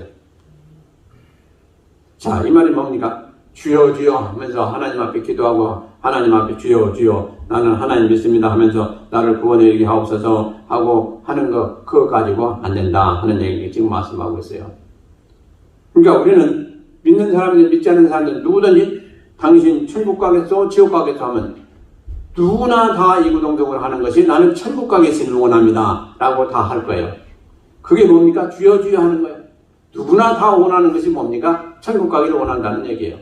자, 이 말이 뭡니까? 주여 주여 하면서 하나님 앞에 기도하고 하나님 앞에 주여 주여 나는 하나님 믿습니다 하면서 나를 구원해 이르게 하옵소서 하고 하는 거 그거 가지고 안 된다 하는 얘기 지금 말씀하고 있어요. 그러니까 우리는 믿는 사람들 믿지 않는 사람들 누구든지 당신 천국 가겠소 지옥 가겠소 하면 누구나 다 이구동성을 하는 것이 나는 천국 가겠음을 원합니다 라고 다 할 거예요. 그게 뭡니까? 주여 주여 하는 거예요. 누구나 다 원하는 것이 뭡니까? 천국 가기를 원한다는 얘기예요.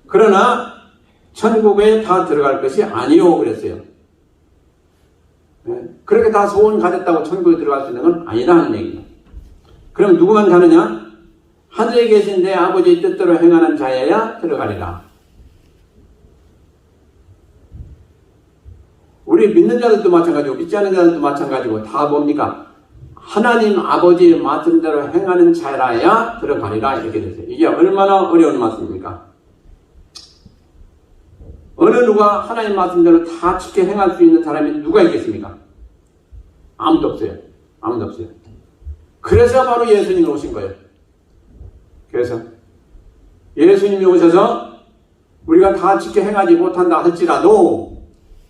그러나 천국에 다 들어갈 것이 아니요 그랬어요. 그렇게 다 소원 가졌다고 천국에 들어갈 수 있는 건 아니다 하는 얘기입니다. 그럼 누구만 가느냐? 하늘에 계신 내 아버지의 뜻대로 행하는 자여야 들어가리라. 우리 믿는 자들도 마찬가지고 믿지 않는 자들도 마찬가지고 다 뭡니까? 하나님 아버지의 말씀대로 행하는 자라야 들어가리라 이렇게 됐어요. 이게 얼마나 어려운 말씀입니까? 어느 누가 하나님 말씀대로 다 지켜 행할 수 있는 사람이 누가 있겠습니까? 아무도 없어요. 아무도 없어요. 그래서 바로 예수님이 오신 거예요. 그래서 예수님이 오셔서 우리가 다 지켜 행하지 못한다 할지라도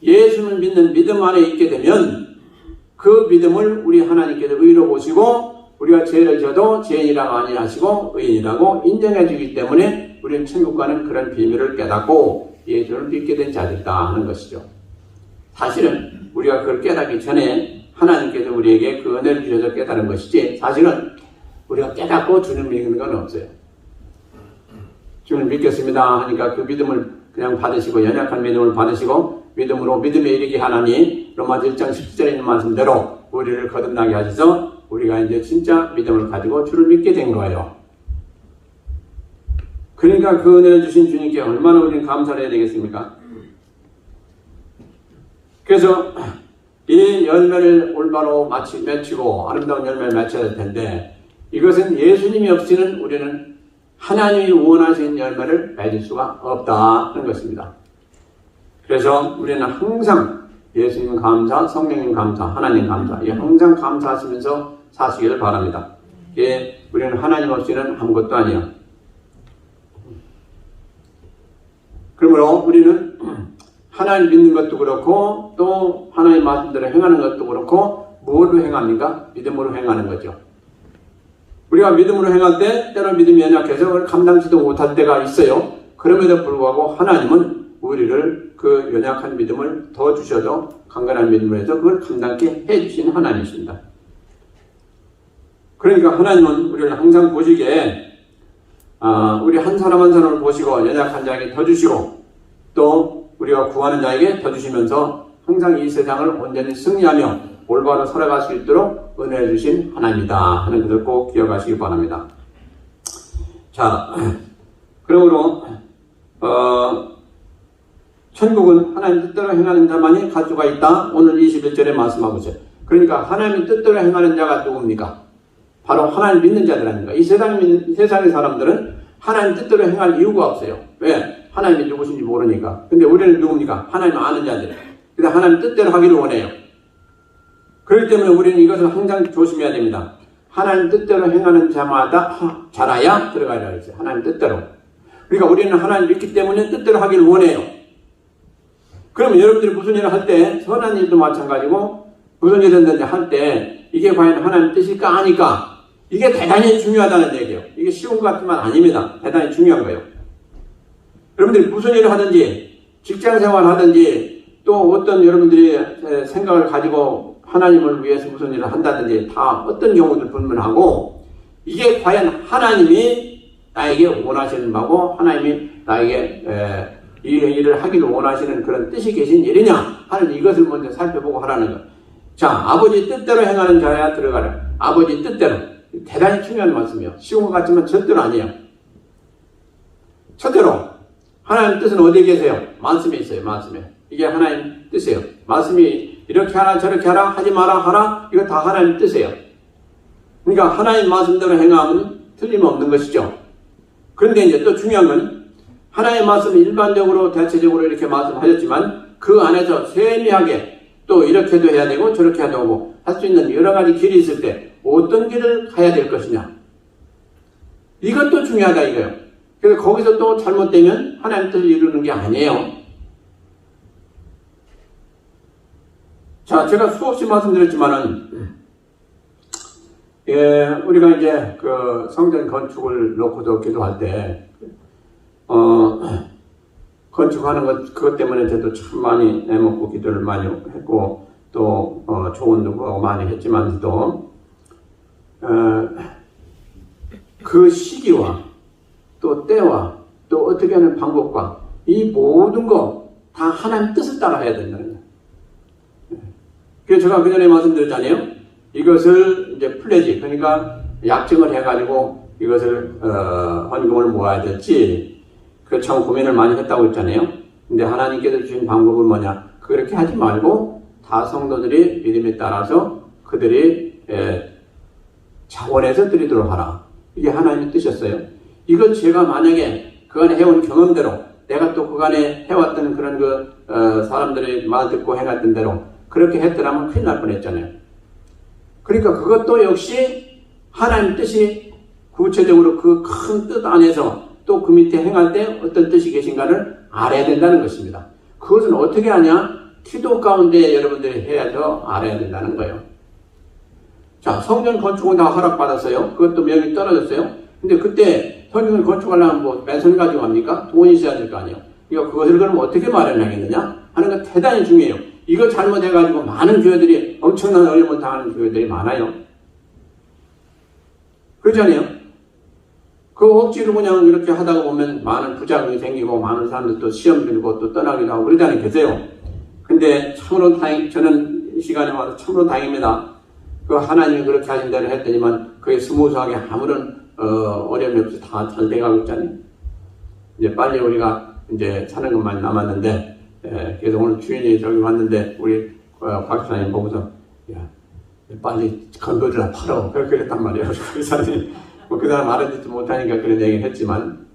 예수를 믿는 믿음 안에 있게 되면 그 믿음을 우리 하나님께서 의로 보시고 우리가 죄를 져도 죄인이라고 아니하시고 의인이라고 인정해 주기 때문에 우리는 천국 가는 그런 비밀을 깨닫고 예수를 믿게 된 자들이다 하는 것이죠. 사실은 우리가 그걸 깨닫기 전에 하나님께서 우리에게 그 은혜를 주셔서 깨달은 것이지 사실은 우리가 깨닫고 주님 믿는 건 없어요. 주님 믿겠습니다 하니까 그 믿음을 그냥 받으시고 연약한 믿음을 받으시고 믿음으로 믿음에 이르게 하나니 로마서 1장 17절에 있는 말씀대로 우리를 거듭나게 하셔서 우리가 이제 진짜 믿음을 가지고 주를 믿게 된 거예요. 그러니까 그 은혜를 주신 주님께 얼마나 우리는 감사를 해야 되겠습니까? 그래서 이 열매를 올바로 맺히고 아름다운 열매를 맺혀야 될 텐데, 이것은 예수님이 없이는 우리는 하나님이 원하시는 열매를 맺을 수가 없다는 것입니다. 그래서 우리는 항상 예수님 감사, 성령님 감사, 하나님 감사, 항상 감사하시면서 사시기를 바랍니다. 우리는 하나님 없이는 아무것도 아니에요. 그러므로 우리는 하나님 믿는 것도 그렇고 또 하나님 말씀대로 행하는 것도 그렇고 무엇으로 행합니까? 믿음으로 행하는 거죠. 우리가 믿음으로 행할 때 때로 믿음이 연약해서 그걸 감당치도 못할 때가 있어요. 그럼에도 불구하고 하나님은 우리를 그 연약한 믿음을 더 주셔도 강건한 믿음을 해서 그걸 감당케 해주신 하나님이십니다. 그러니까 하나님은 우리를 항상 보시기에 우리 한 사람 한 사람을 보시고 연약한 자에게 더 주시고 또 우리가 구하는 자에게 더 주시면서 항상 이 세상을 온전히 승리하며 올바로 살아갈 수 있도록 은혜 주신 하나님이다 하는 것을 꼭 기억하시기 바랍니다. 자, 그러므로 천국은 하나님 뜻대로 행하는 자만이 갈 수가 있다. 오늘 21절에 말씀하고 있어요. 그러니까 하나님 뜻대로 행하는 자가 누굽니까? 바로 하나님 믿는 자들 아닙니까? 이 세상의 사람들은 하나님 뜻대로 행할 이유가 없어요. 왜? 하나님이 누구신지 모르니까. 근데 우리는 누굽니까? 하나님 아는 자들. 근데 하나님 뜻대로 하기를 원해요. 그렇기 때문에 우리는 이것을 항상 조심해야 됩니다. 하나님 뜻대로 행하는 자마다 잘하야 들어가야 되죠. 하나님 뜻대로. 그러니까 우리는 하나님 믿기 때문에 뜻대로 하기를 원해요. 그러면 여러분들이 무슨 일을 할 때, 선한 일도 마찬가지고 무슨 일을 할 때 이게 과연 하나님 뜻일까 아닐까? 이게 대단히 중요하다는 얘기예요. 이게 쉬운 것 같지만 아닙니다. 대단히 중요한 거예요. 여러분들이 무슨 일을 하든지 직장생활을 하든지 또 어떤 여러분들이 생각을 가지고 하나님을 위해서 무슨 일을 한다든지 다 어떤 경우도 불문하고 이게 과연 하나님이 나에게 원하시는 바고 하나님이 나에게 이 일을 하기를 원하시는 그런 뜻이 계신 일이냐 하는 이것을 먼저 살펴보고 하라는 것. 자, 아버지 뜻대로 행하는 자야 들어가라. 아버지 뜻대로. 대단히 중요한 말씀이에요. 쉬운 것 같지만 절대로 아니에요. 첫째로 하나님 뜻은 어디에 계세요? 말씀에 있어요. 말씀에. 이게 하나님 뜻이에요. 말씀이 이렇게 하라 저렇게 하라 하지 마라 하라 이거 다 하나님 뜻이에요. 그러니까 하나님 말씀대로 행하면 틀림없는 것이죠. 그런데 이제 또 중요한 건 하나님 말씀은 일반적으로 대체적으로 이렇게 말씀하셨지만 그 안에서 세미하게 또 이렇게도 해야 되고 저렇게 해야 되고 할 수 있는 여러 가지 길이 있을 때 어떤 길을 가야 될 것이냐. 이것도 중요하다 이거예요. 그래서 거기서 또 잘못되면 하나님 뜻을 이루는 게 아니에요. 자, 제가 수없이 말씀드렸지만은 우리가 이제 그 성전 건축을 놓고도 기도할 때 건축하는 그것 때문에 저도 참 많이 애먹고 기도를 많이 했고 또 조언도 구하고 많이 했지만서도 그 시기와 또 때와 또 어떻게 하는 방법과 이 모든 거 다 하나님 뜻을 따라 해야 된다는 거예요. 그래서 제가 그 전에 말씀드렸잖아요. 이것을 이제 플레지, 그러니까 약정을 해가지고 이것을 헌금을 모아야 될지 그 참 고민을 많이 했다고 했잖아요. 근데 하나님께서 주신 방법은 뭐냐? 그렇게 하지 말고 다 성도들이 믿음에 따라서 그들이 자원해서 드리도록 하라. 이게 하나님의 뜻이었어요. 이건 제가 만약에 그간에 해온 경험대로 내가 또 그간에 해왔던 그런 사람들의 말 듣고 해갔던 대로 그렇게 했더라면 큰일 날 뻔했잖아요. 그러니까 그것도 역시 하나님 뜻이 구체적으로 그 큰 뜻 안에서 또 그 밑에 행할 때 어떤 뜻이 계신가를 알아야 된다는 것입니다. 그것은 어떻게 하냐? 기도 가운데 여러분들이 해야죠. 알아야 된다는 거예요. 자, 성전 건축은 다 허락받았어요. 그것도 명이 떨어졌어요. 근데 그때 성전을 건축하려면 뭐 맨손 가지고 합니까? 돈이 있어야 될 거 아니에요. 그것을 그럼 어떻게 마련하겠느냐? 하는 건 대단히 중요해요. 이거 잘못해가지고 많은 교회들이 엄청난 어려움을 당하는 교회들이 많아요. 그렇지 않아요? 그 억지로 그냥 이렇게 하다가 보면 많은 부작용이 생기고 많은 사람들 또 시험 들고 또 떠나기도 하고 그러지 않겠어요? 근데 참으로 저는 이 시간에 와서 참으로 다행입니다. 그 하나님이 그렇게 하신 대로 했더니만 그게 스무스하게 아무런 어려움이 없이 다 잘 돼가고 있잖아요. 이제 빨리 우리가 이제 사는 것만 남았는데, 그래서 오늘 주인이 저기 왔는데 우리 곽 집사님 보고서 야, 빨리 건물이나 팔어. 그렇게 그랬단 말이에요. 그 사람이 그 사람 알아듣지 못하니까 그런 얘기를 했지만,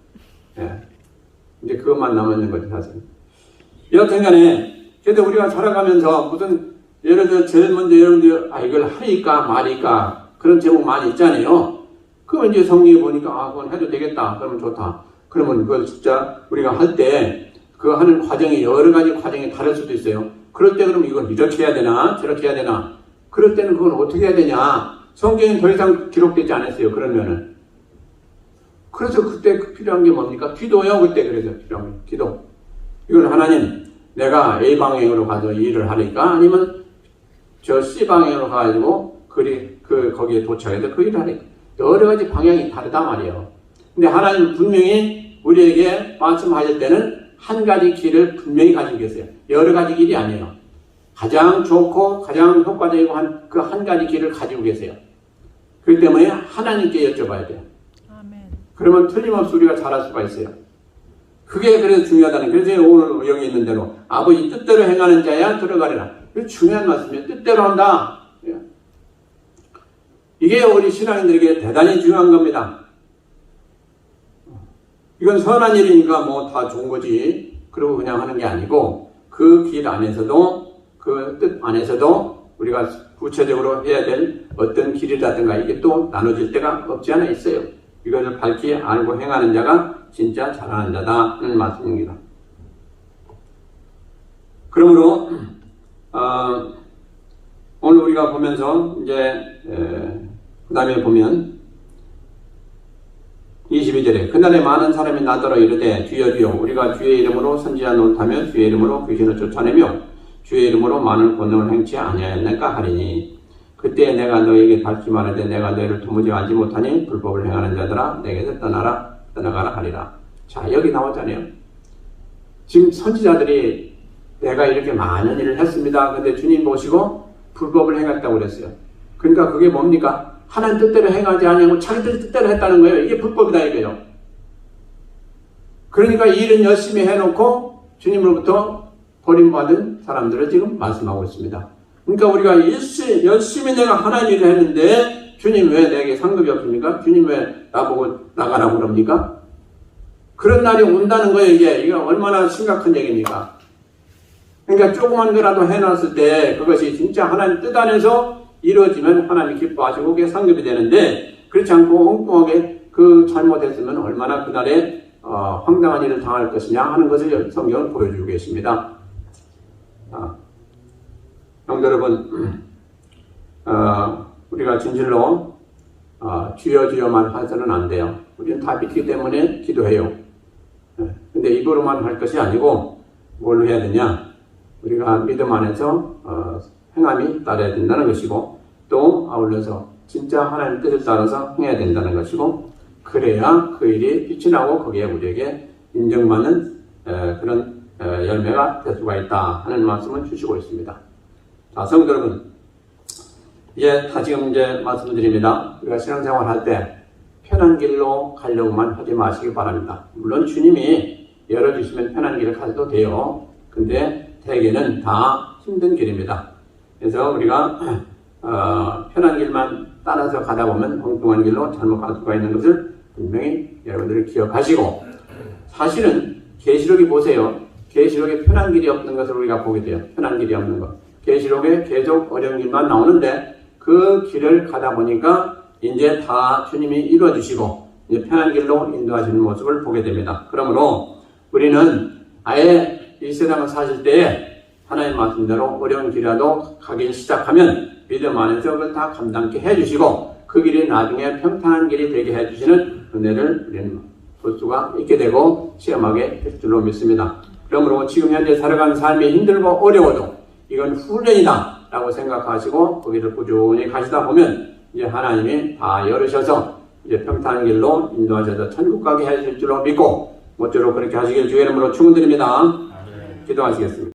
이제 그것만 남았는 거죠, 사실. 여하튼 간에, 그래도 우리가 살아가면서 무슨, 예를 들어, 제일 먼저 여러분들, 이걸 하니까 말이까, 그런 제목 많이 있잖아요. 그러면 이제 성경에 보니까, 그건 해도 되겠다. 그러면 좋다. 그러면 그걸 진짜 우리가 할 때, 그 하는 과정이 여러 가지 과정이 다를 수도 있어요. 그럴 때 그러면 이걸 이렇게 해야 되나, 저렇게 해야 되나. 그럴 때는 그건 어떻게 해야 되냐. 성경엔 더 이상 기록되지 않았어요. 그러면은. 그래서 그때 필요한 게 뭡니까? 기도요. 그때 그래서 필요한 게 기도. 이걸 하나님, 내가 A 방향으로 가서 일을 하니까 아니면 저 C 방향으로 가가지고 거기에 도착해서 그 일을 하니까 여러 가지 방향이 다르다 말이에요. 근데 하나님은 분명히 우리에게 말씀하실 때는 한 가지 길을 분명히 가지고 계세요. 여러 가지 길이 아니에요. 가장 좋고 가장 효과적이고 그 한 가지 길을 가지고 계세요. 그렇기 때문에 하나님께 여쭤봐야 돼요. 아멘. 그러면 틀림없이 우리가 잘할 수가 있어요. 그게 그래서 중요하다는 거예요. 그래서 오늘 여기 있는 대로 아버지 뜻대로 행하는 자야 들어가리라. 이게 중요한 말씀이에요. 뜻대로 한다. 이게 우리 신앙인들에게 대단히 중요한 겁니다. 이건 선한 일이니까 뭐 다 좋은 거지. 그러고 그냥 하는 게 아니고 그 길 안에서도 그 뜻 안에서도 우리가 구체적으로 해야 될 어떤 길이라든가 이게 또 나눠질 때가 없지 않아 있어요. 이것을 밝히 알고 행하는 자가 진짜 잘하는 자다는 말씀입니다. 그러므로 오늘 우리가 보면서 이제 그 다음에 보면 22절에 그날에 많은 사람이 나더러 이르되 주여 주여 우리가 주의 이름으로 선지자 노릇하며 주의 이름으로 귀신을 쫓아내며 주의 이름으로 많은 권능을 행치 아니하였나이까 하리니 그때 내가 너에게 밝히 말하되 내가 너희를 도무지 알지 못하니 불법을 행하는 자들아 내게서 떠나가라 하리라. 자, 여기 나왔잖아요. 지금 선지자들이 내가 이렇게 많은 일을 했습니다. 근데 주님 보시고 불법을 행했다고 그랬어요. 그러니까 그게 뭡니까? 하나님 뜻대로 행하지 아니하고 자기들 뜻대로 했다는 거예요. 이게 불법이다 이거예요. 그러니까 일은 열심히 해놓고 주님으로부터 버림받은 사람들을 지금 말씀하고 있습니다. 그러니까 우리가 열심히 내가 하나님 일을 했는데 주님 왜 내게 상급이 없습니까? 주님 왜 나보고 나가라고 그럽니까? 그런 날이 온다는 거예요. 이게 얼마나 심각한 얘기입니까? 그러니까 조그만 거라도 해놨을 때 그것이 진짜 하나님 뜻 안에서 이루어지면 하나님이 기뻐하시고 그게 상급이 되는데 그렇지 않고 엉뚱하게 그 잘못했으면 얼마나 그날에 황당한 일을 당할 것이냐 하는 것을 성경은 보여주고 계십니다. 성도 여러분, 우리가 진실로 주여 주여만 해서는 안 돼요. 우리는 다 믿기 때문에 기도해요. 근데 입으로만 할 것이 아니고 뭘로 해야 되냐? 우리가 믿음 안에서 행함이 따라야 된다는 것이고 또 아울러서 진짜 하나님 뜻을 따라서 행해야 된다는 것이고 그래야 그 일이 빛이 나고 거기에 우리에게 인정받는 그런 열매가 될 수가 있다 하는 말씀을 주시고 있습니다. 자, 성도 여러분, 이제 지금 말씀드립니다. 우리가 신앙생활 할 때 편한 길로 가려고만 하지 마시기 바랍니다. 물론 주님이 열어주시면 편한 길을 가도 돼요. 근데 대개는 다 힘든 길입니다. 그래서 우리가 편한 길만 따라서 가다 보면 엉뚱한 길로 잘못 갈 수가 있는 것을 분명히 여러분들이 기억하시고 사실은 계시록이 보세요. 계시록에 편한 길이 없는 것을 우리가 보게 돼요. 편한 길이 없는 것. 계시록에 계속 어려운 길만 나오는데 그 길을 가다 보니까 이제 다 주님이 이루어주시고 이제 편한 길로 인도하시는 모습을 보게 됩니다. 그러므로 우리는 아예 이 세상을 사실 때에 하나님 말씀대로 어려운 길이라도 가기 시작하면 믿음 안에서 그걸 다 감당케 해주시고 그 길이 나중에 평탄한 길이 되게 해주시는 은혜를 우리는 볼 수가 있게 되고 시험하게 될 줄로 믿습니다. 그러므로 지금 현재 살아가는 삶이 힘들고 어려워도 이건 훈련이다 라고 생각하시고 거기를 꾸준히 가시다 보면 이제 하나님이 다 열으셔서 이제 평탄한 길로 인도하셔서 천국 가게 해줄 줄로 믿고 모쪼록 그렇게 하시길 주의 이름으로 축원드립니다. 기도하시겠습니다.